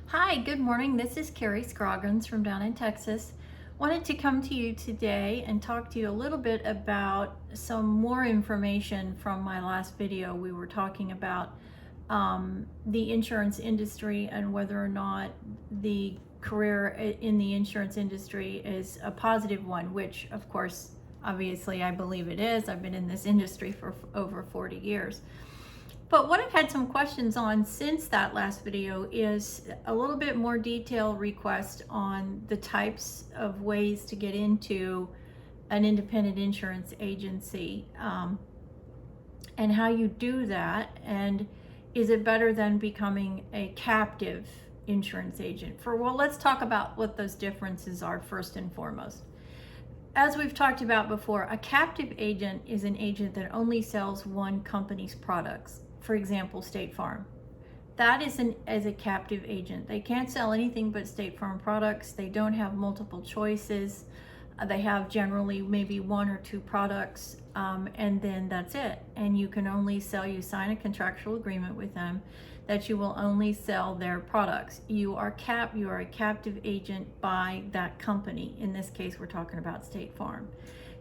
Hi, good morning. This is Carrie Scroggins from down in Texas. Wanted to come to you today and talk to you a little bit about some more information from my last video. We were talking about the insurance industry and whether or not the career in the insurance industry is a positive one, which, of course, obviously, I believe it is. I've been in this industry for over 40 years. But what I've had some questions on since that last video is a little bit more detailed request on the types of ways to get into an independent insurance agency, and how you do that, and is it better than becoming a captive insurance agent? Well, let's talk about what those differences are first and foremost. As we've talked about before, a captive agent is an agent that only sells one company's products. For example, State Farm. That is as a captive agent. They can't sell anything but State Farm products. They don't have multiple choices. They have generally maybe one or two products, and then that's it. And you can only sell, you sign a contractual agreement with them that you will only sell their products. You are a captive agent by that company. In this case, we're talking about State Farm.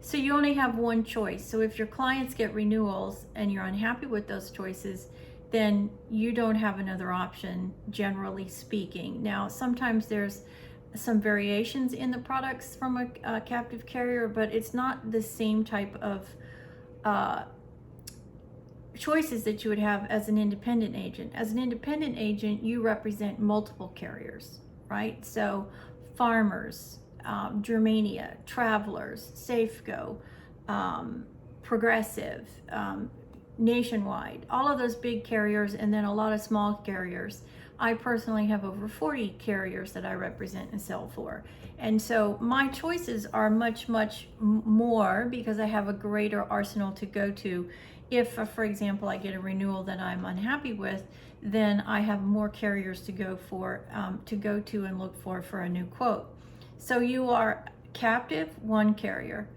So you only have one choice. So if your clients get renewals and you're unhappy with those choices, then you don't have another option, generally speaking. Now, sometimes there's some variations in the products from a captive carrier, but it's not the same type of choices that you would have as an independent agent. As an independent agent, you represent multiple carriers, right? So Farmers, Germania, Travelers, Safeco, Progressive, Nationwide, all of those big carriers, and then a lot of small carriers. I personally have over 40 carriers that I represent and sell for. And so my choices are much more because I have a greater arsenal to go to. If, for example, I get a renewal that I'm unhappy with, then I have more carriers to go to and look for a new quote. So you are captive, one carrier,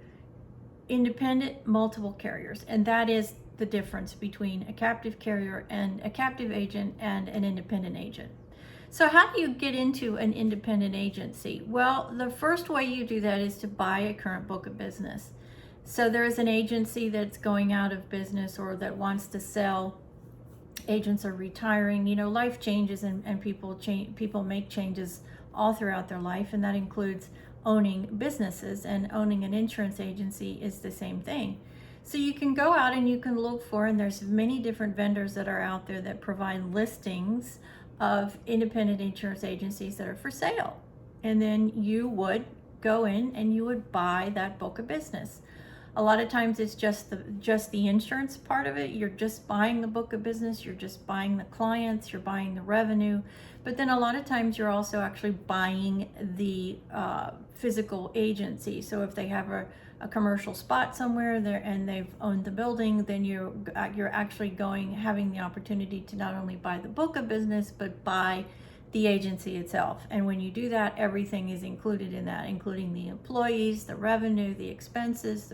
independent, multiple carriers, and that is the difference between a captive carrier and a captive agent and an independent agent. So how do you get into an independent agency? Well, the first way you do that is to buy a current book of business. So there is an agency that's going out of business or that wants to sell. Agents are retiring. Life changes, and people make changes all throughout their life, and that includes owning businesses, and owning an insurance agency is the same thing. So you can go out and you can look for, and there's many different vendors that are out there that provide listings of independent insurance agencies that are for sale. And then you would go in and you would buy that book of business. A lot of times it's just the insurance part of it. You're just buying the book of business, you're just buying the clients, you're buying the revenue. But then a lot of times you're also actually buying the physical agency. So if they have a commercial spot somewhere there and they've owned the building, then you're actually having the opportunity to not only buy the book of business, but buy the agency itself. And when you do that, everything is included in that, including the employees, the revenue, the expenses,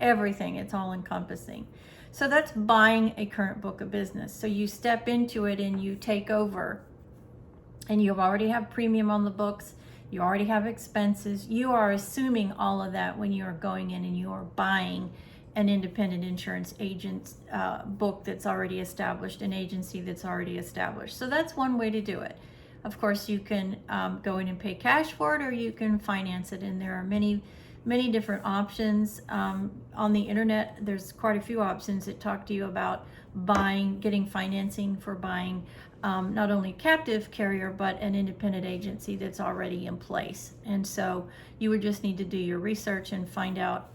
everything. It's all encompassing. So that's buying a current book of business. So you step into it and you take over, and you already have premium on the books. You already have expenses. You are assuming all of that when you are going in and you are buying an independent insurance agent book that's already established, an agency that's already established. So that's one way to do it. Of course, you can go in and pay cash for it, or you can finance it. And there are many different options. On the internet, there's quite a few options that talk to you about getting financing for buying not only a captive carrier, but an independent agency that's already in place. And so you would just need to do your research and find out,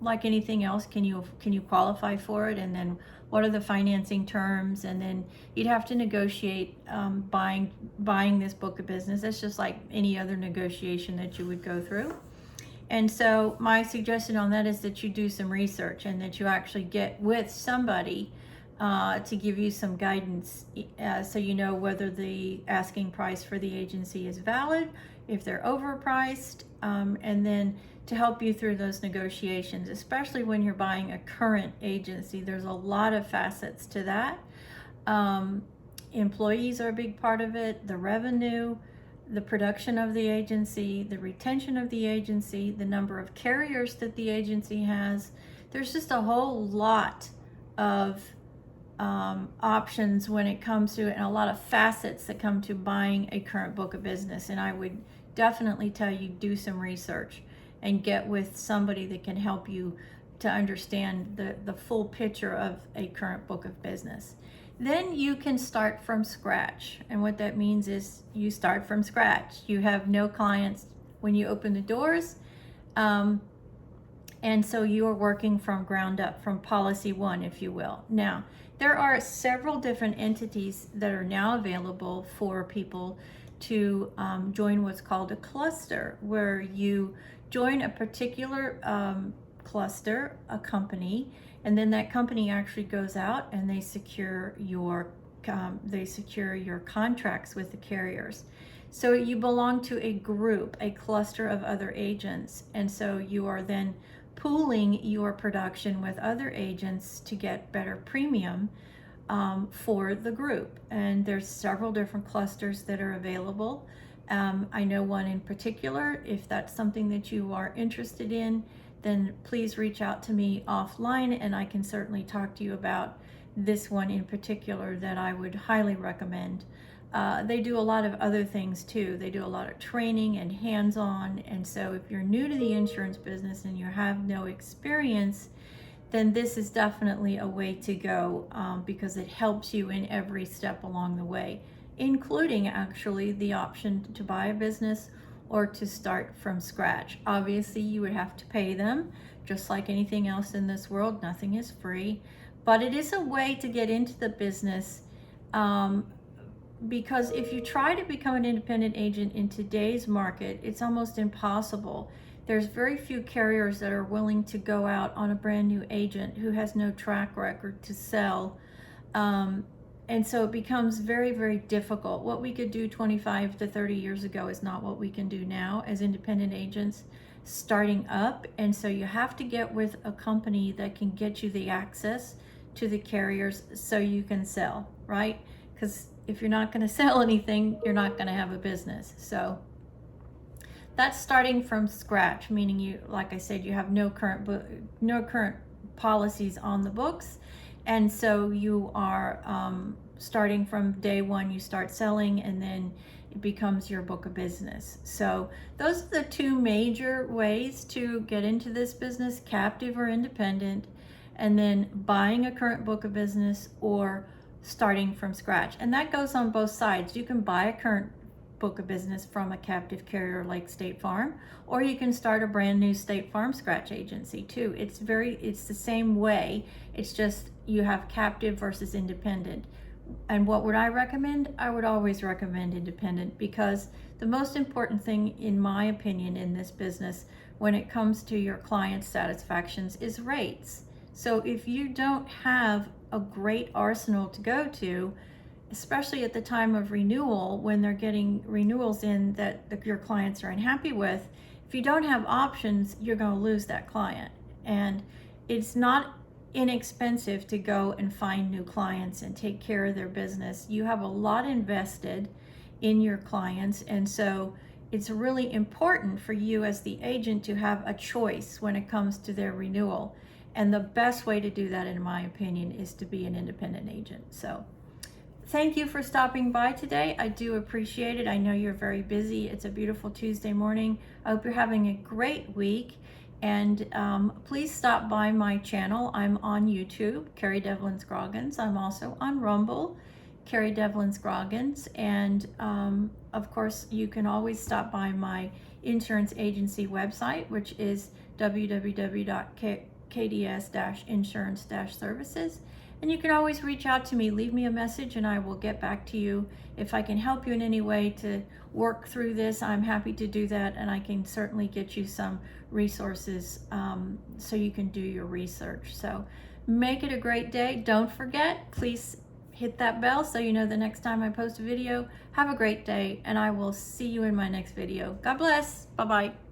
like anything else, can you qualify for it? And then what are the financing terms? And then you'd have to negotiate buying this book of business. That's just like any other negotiation that you would go through. And so my suggestion on that is that you do some research and that you actually get with somebody to give you some guidance, so you know whether the asking price for the agency is valid, if they're overpriced, and then to help you through those negotiations, especially when you're buying a current agency. There's a lot of facets to that. employees are a big part of it, the revenue, the production of the agency, the retention of the agency, the number of carriers that the agency has. There's just a whole lot of options when it comes to, and a lot of facets that come to buying a current book of business. And I would definitely tell you, do some research and get with somebody that can help you to understand the full picture of a current book of business. Then you can start from scratch. And what that means is you start from scratch. You have no clients when you open the doors. And so you are working from ground up, from policy one, if you will. Now, there are several different entities that are now available for people to join what's called a cluster, where you join a particular cluster, a company, and then that company actually goes out and they secure your contracts with the carriers. So you belong to a group, a cluster of other agents, and so you are then pooling your production with other agents to get better premium for the group. And there's several different clusters that are available. I know one in particular. If that's something that you are interested in, then please reach out to me offline and I can certainly talk to you about this one in particular that I would highly recommend. They do a lot of other things too. They do a lot of training and hands-on. And so if you're new to the insurance business and you have no experience, then this is definitely a way to go because it helps you in every step along the way, including actually the option to buy a business or to start from scratch. Obviously, you would have to pay them, just like anything else in this world. Nothing is free, but it is a way to get into the business because if you try to become an independent agent in today's market, it's almost impossible. There's very few carriers that are willing to go out on a brand new agent who has no track record to sell. And so it becomes very, very difficult. What we could do 25 to 30 years ago is not what we can do now as independent agents starting up. And so you have to get with a company that can get you the access to the carriers so you can sell, right? Because if you're not going to sell anything, you're not going to have a business. So that's starting from scratch, meaning you, like I said, you have no current policies on the books. And so you are starting from day one, you start selling, and then it becomes your book of business. So those are the two major ways to get into this business: captive or independent, and then buying a current book of business or starting from scratch. And that goes on both sides. You can buy a current book of business from a captive carrier like State Farm, or you can start a brand new State Farm scratch agency too. It's the same way. It's just you have captive versus independent. And what would I recommend? I would always recommend independent, because the most important thing, in my opinion, in this business when it comes to your client satisfactions is rates. So if you don't have a great arsenal to go to, especially at the time of renewal, when they're getting renewals in that your clients are unhappy with, if you don't have options, you're going to lose that client. And it's not inexpensive to go and find new clients and take care of their business. You have a lot invested in your clients, and so it's really important for you as the agent to have a choice when it comes to their renewal. And the best way to do that, in my opinion, is to be an independent agent. So thank you for stopping by today. I do appreciate it. I know you're very busy. It's a beautiful Tuesday morning. I hope you're having a great week. And please stop by my channel. I'm on YouTube, Carrie Devlin Scroggins. I'm also on Rumble, Carrie Devlin Scroggins. And of course, you can always stop by my insurance agency website, which is www.kds-insurance-services. And you can always reach out to me, leave me a message, and I will get back to you. If I can help you in any way to work through this, I'm happy to do that, and I can certainly get you some resources so you can do your research. So make it a great day. Don't forget, please hit that bell so you know the next time I post a video. Have a great day, and I will see you in my next video. God bless. Bye-bye.